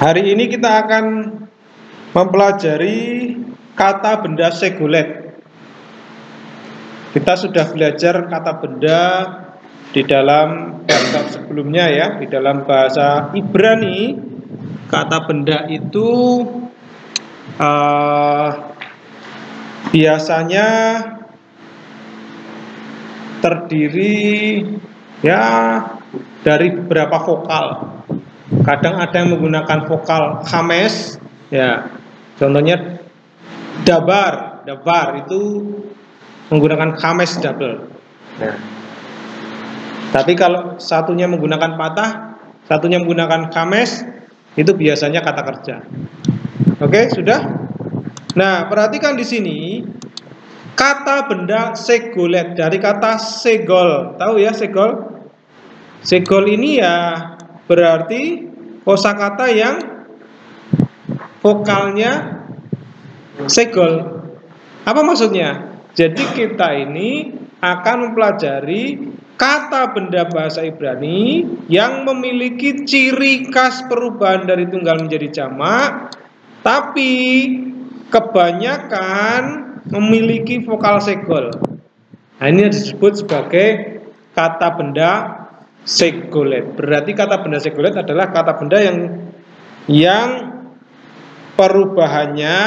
Hari ini kita akan mempelajari kata benda singulet. Kita sudah belajar kata benda di dalam bab sebelumnya ya, di dalam bahasa Ibrani kata benda itu biasanya terdiri ya dari beberapa vokal. Kadang ada yang menggunakan vokal khames ya. Contohnya dabar itu menggunakan khames double. Nah, tapi kalau satunya menggunakan patah, satunya menggunakan khames, itu biasanya kata kerja. Oke, sudah? Nah, perhatikan di sini kata benda singulet dari kata segol. Tahu ya segol? Segol ini ya berarti kosakata yang vokalnya segol. Apa maksudnya? Jadi kita ini akan mempelajari kata benda bahasa Ibrani yang memiliki ciri khas perubahan dari tunggal menjadi jamak, tapi kebanyakan memiliki vokal segol. Nah, ini disebut sebagai kata benda singulet. Berarti kata benda singulet adalah kata benda yang perubahannya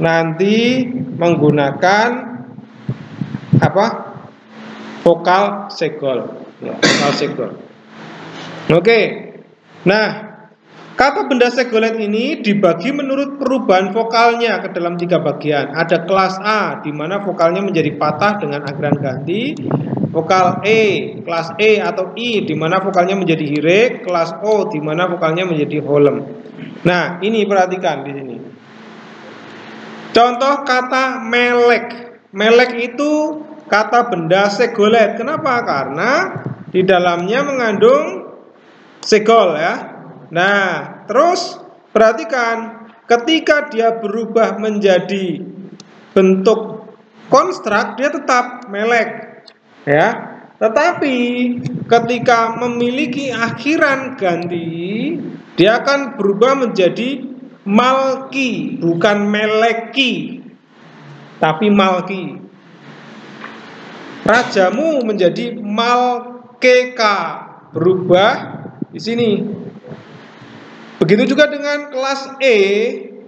nanti menggunakan apa? Vokal segol. Ya, vokal segol. Oke. Nah, kata benda singulet ini dibagi menurut perubahan vokalnya ke dalam 3 bagian. Ada kelas A di mana vokalnya menjadi patah dengan akhiran ganti. Vokal E, kelas E atau I di mana vokalnya menjadi hirek, kelas O di mana vokalnya menjadi holem. Nah, ini perhatikan di sini. Contoh kata melek. Melek itu kata benda singulet. Kenapa? Karena di dalamnya mengandung segol ya. Nah, terus perhatikan ketika dia berubah menjadi bentuk konstrak dia tetap melek. Ya, tetapi ketika memiliki akhiran ganti, dia akan berubah menjadi malki, bukan meleki, tapi malki. Rajamu menjadi malkeka, berubah di sini. Begitu juga dengan kelas E,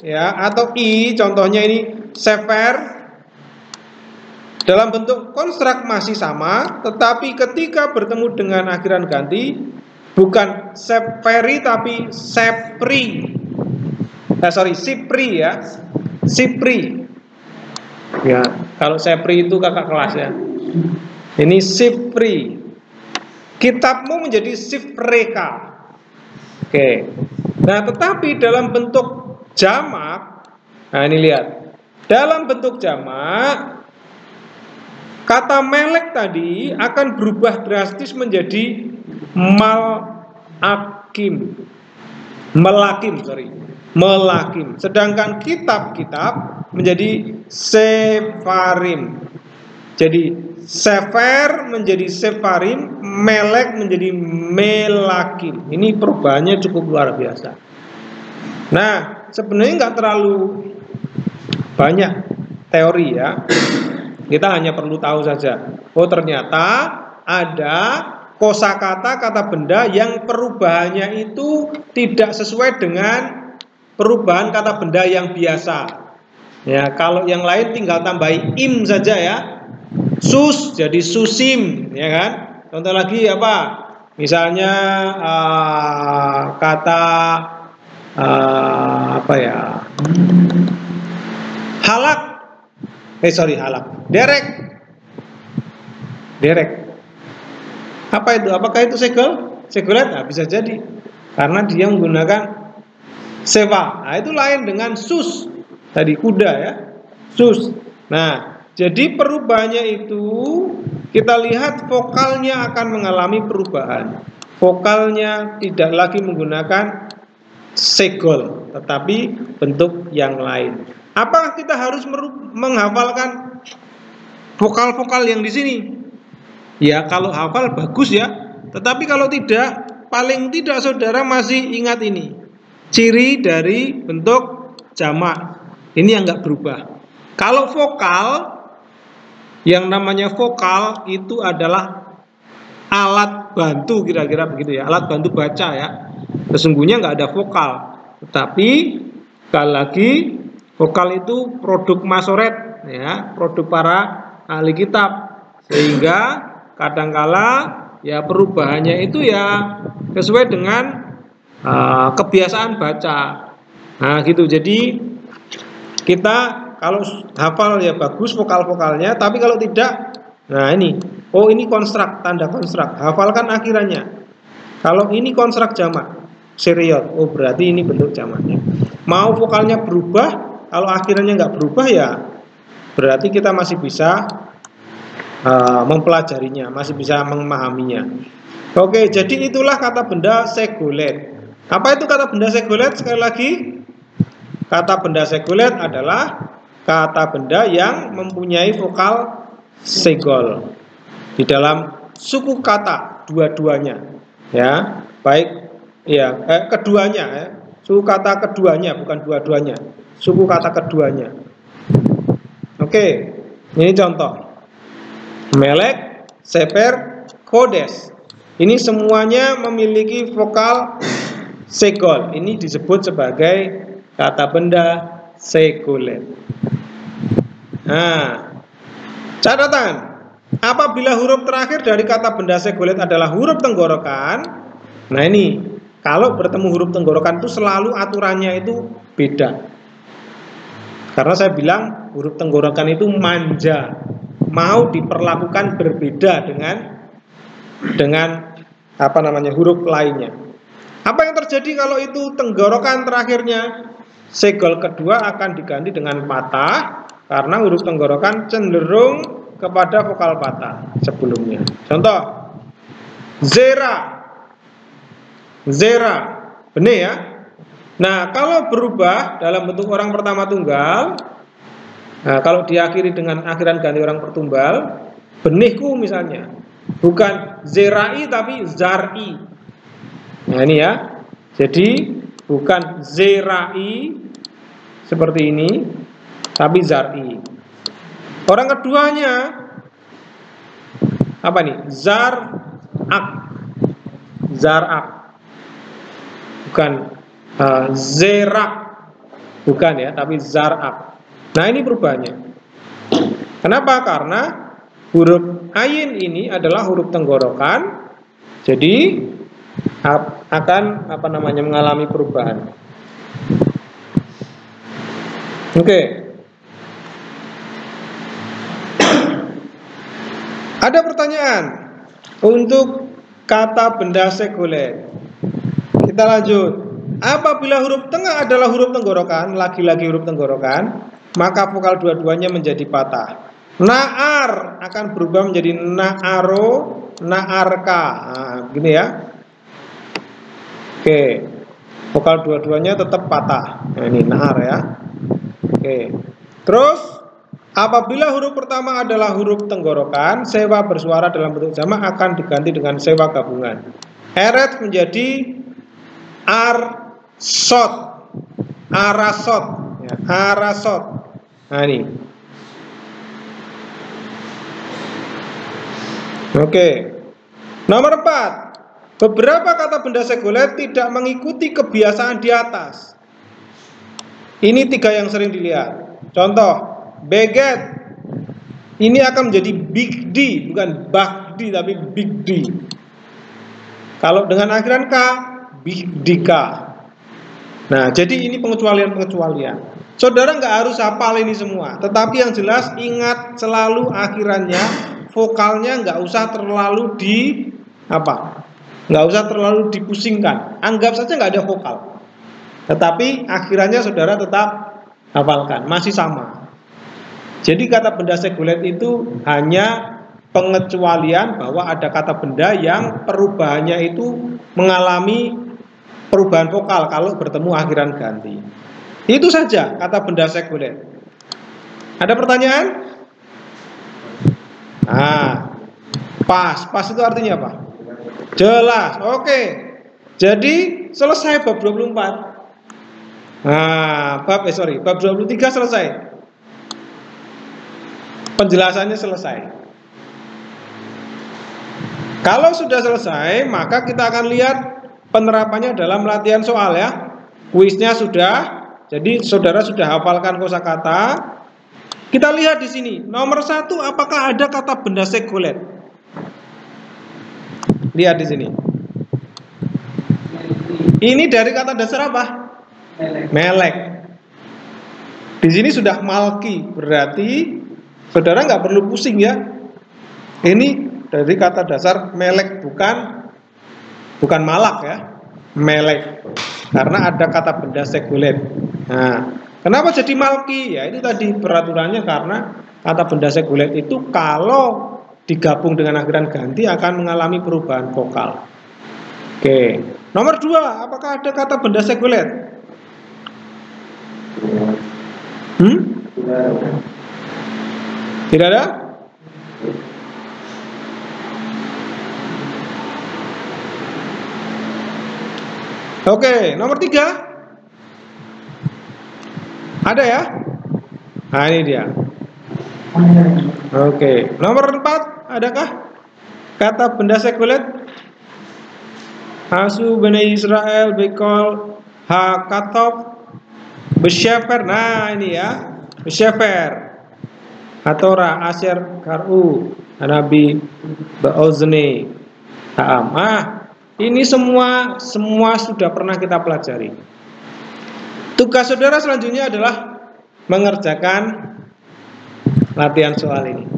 ya atau I, contohnya ini sefer. Dalam bentuk konstrak masih sama, tetapi ketika bertemu dengan akhiran ganti bukan seperi tapi sepri. Sipri ya. Sipri. Ya, kalau sepri itu kakak kelas ya. Ini sipri. Kitabmu menjadi sifreka. Oke. Nah, tetapi dalam bentuk jamak, nah ini lihat. Dalam bentuk jamak kata melek tadi akan berubah drastis menjadi melakim. Sedangkan kitab-kitab menjadi sefarim. Jadi sefer menjadi sefarim, melek menjadi melakim. Ini perubahannya cukup luar biasa. Nah, sebenarnya nggak terlalu banyak teori ya. Kita hanya perlu tahu saja. Oh, ternyata ada kosakata kata benda yang perubahannya itu tidak sesuai dengan perubahan kata benda yang biasa. Ya, kalau yang lain tinggal tambahi im saja ya. Sus jadi susim, ya kan? Contoh lagi apa? Misalnya kata apa ya? Halak. Halak. Derek. Apa itu? Apakah itu segol? Segulet? Nah, bisa jadi. Karena dia menggunakan sewa. Nah, itu lain dengan sus. Tadi kuda ya. Sus. Nah, jadi perubahannya itu kita lihat vokalnya akan mengalami perubahan. Vokalnya tidak lagi menggunakan segol, tetapi bentuk yang lain. Apa kita harus menghafalkan vokal-vokal yang di sini? Ya, kalau hafal bagus ya. Tetapi kalau tidak, paling tidak saudara masih ingat ini. ciri dari bentuk jamak. Ini yang nggak berubah. Kalau vokal, yang namanya vokal itu adalah alat bantu, kira-kira begitu ya, alat bantu baca ya. Sesungguhnya nggak ada vokal, tetapi sekali lagi vokal itu produk masoret ya, produk para ahli kitab, sehingga kadangkala ya perubahannya itu ya sesuai dengan kebiasaan baca. Nah gitu, jadi kita kalau hafal ya bagus vokal-vokalnya, tapi kalau tidak, nah ini, oh ini konstruk, tanda konstruk, hafalkan akhirannya. Kalau ini konstruk jamak, seriot, oh berarti ini bentuk jamaknya. Mau vokalnya berubah, kalau akhirannya nggak berubah ya berarti kita masih bisa mempelajarinya, masih bisa memahaminya. Oke, jadi itulah kata benda segolet. Apa itu kata benda segolet? Sekali lagi, kata benda segolet adalah kata benda yang mempunyai vokal segol di dalam suku kata dua-duanya, ya, baik ya, keduanya ya. Suku kata keduanya, bukan dua-duanya, suku kata keduanya. Oke, ini contoh melek, seper, kodes. Ini semuanya memiliki vokal segol. Ini disebut sebagai kata benda segolet. Nah, catatan, apabila huruf terakhir dari kata benda segolet adalah huruf tenggorokan, nah ini, kalau bertemu huruf tenggorokan itu selalu aturannya itu beda. Karena saya bilang huruf tenggorokan itu manja, mau diperlakukan berbeda dengan apa namanya huruf lainnya. Apa yang terjadi kalau itu tenggorokan terakhirnya segol kedua akan diganti dengan patah, karena huruf tenggorokan cenderung kepada vokal patah sebelumnya. Contoh, zera, zera, benih ya. Nah, kalau berubah dalam bentuk orang pertama tunggal, nah, kalau diakhiri dengan akhiran ganti orang pertumbal, benihku misalnya, bukan zerai tapi zari. Nah ini ya, jadi bukan zerai seperti ini, tapi zari. Orang keduanya apa nih? Zarak, zarak, bukan zerak, bukan ya, tapi zarak. Nah ini perubahannya. Kenapa? Karena huruf ayin ini adalah huruf tenggorokan, jadi akan apa namanya mengalami perubahan. Oke. Ada pertanyaan untuk kata benda segolet. Kita lanjut. Apabila huruf tengah adalah huruf tenggorokan, lagi-lagi huruf tenggorokan, maka vokal dua-duanya menjadi patah. Naar akan berubah menjadi naaro, naarka. Nah, gini ya. Oke. Vokal dua-duanya tetap patah. Nah, ini naar ya. Oke. Terus apabila huruf pertama adalah huruf tenggorokan, sewa bersuara dalam bentuk jamak akan diganti dengan sewa gabungan. Eret menjadi arsot, arasot, ya, arasot. Nah ini. Oke. Nomor 4. Beberapa kata benda segolet tidak mengikuti kebiasaan di atas. Ini 3 yang sering dilihat. Contoh, beget. Ini akan menjadi big D, bukan bagdi tapi big D. Kalau dengan akhiran K, big D K. Nah, jadi ini pengecualian-pengecualian. Saudara nggak harus hafal ini semua, tetapi yang jelas ingat selalu akhirannya, vokalnya nggak usah terlalu nggak usah terlalu dipusingkan. Anggap saja nggak ada vokal. Tetapi akhirannya saudara tetap hafalkan, masih sama. Jadi kata benda segolet itu hanya pengecualian bahwa ada kata benda yang perubahannya itu mengalami perubahan vokal kalau bertemu akhiran ganti. Itu saja kata benda segolet. Ada pertanyaan? Nah, pas itu artinya apa? Jelas. Oke. Jadi selesai bab 24. Nah, bab 23 selesai. Penjelasannya selesai. Kalau sudah selesai, maka kita akan lihat penerapannya dalam latihan soal ya. Kuisnya sudah, jadi saudara sudah hafalkan kosakata. Kita lihat di sini, nomor 1, apakah ada kata benda sekuler? Lihat di sini. Ini dari kata dasar apa? Melek. Di sini sudah malki, berarti saudara nggak perlu pusing ya. Ini dari kata dasar melek, bukan malak ya, melek. Karena ada kata benda sekuler. Nah, kenapa jadi malki? Ya itu tadi peraturannya, karena kata benda sekuler itu kalau digabung dengan akhiran ganti akan mengalami perubahan vokal. Oke. Nomor 2, apakah ada kata benda sekuler? Tidak ada? Oke, nomor 3. Ada ya? Nah, ini dia. Oke, nomor 4, adakah kata benda sekuler? Hasu Bani Israel Bekol Hakatov Beshefer. Nah ini ya, Beshefer Hatora Asher Karu Nabi Baozni Ta'am. Ini semua sudah pernah kita pelajari. Tugas saudara selanjutnya adalah mengerjakan latihan soal ini.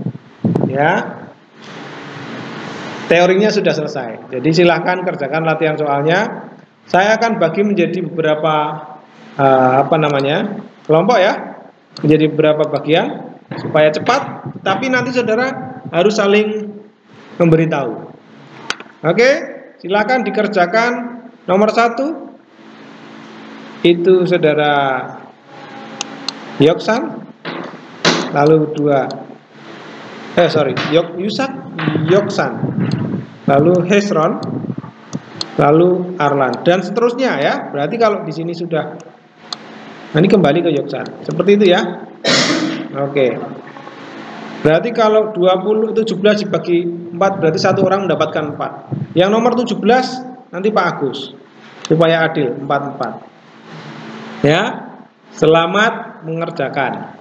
Ya. Teorinya sudah selesai. Jadi silahkan kerjakan latihan soalnya. Saya akan bagi menjadi beberapa kelompok ya. Menjadi beberapa bagian supaya cepat, tapi nanti saudara harus saling memberitahu. Oke? Silakan dikerjakan. Nomor 1 itu saudara Yoksan, lalu 2 Yoksan, lalu Hesron, lalu Arlan, dan seterusnya ya. Berarti kalau di sini sudah, ini kembali ke Yoksan, seperti itu ya. Oke. Berarti kalau 17 dibagi 4, berarti satu orang mendapatkan 4. Yang nomor 17 nanti Pak Agus, supaya adil 4-4. Ya, selamat mengerjakan.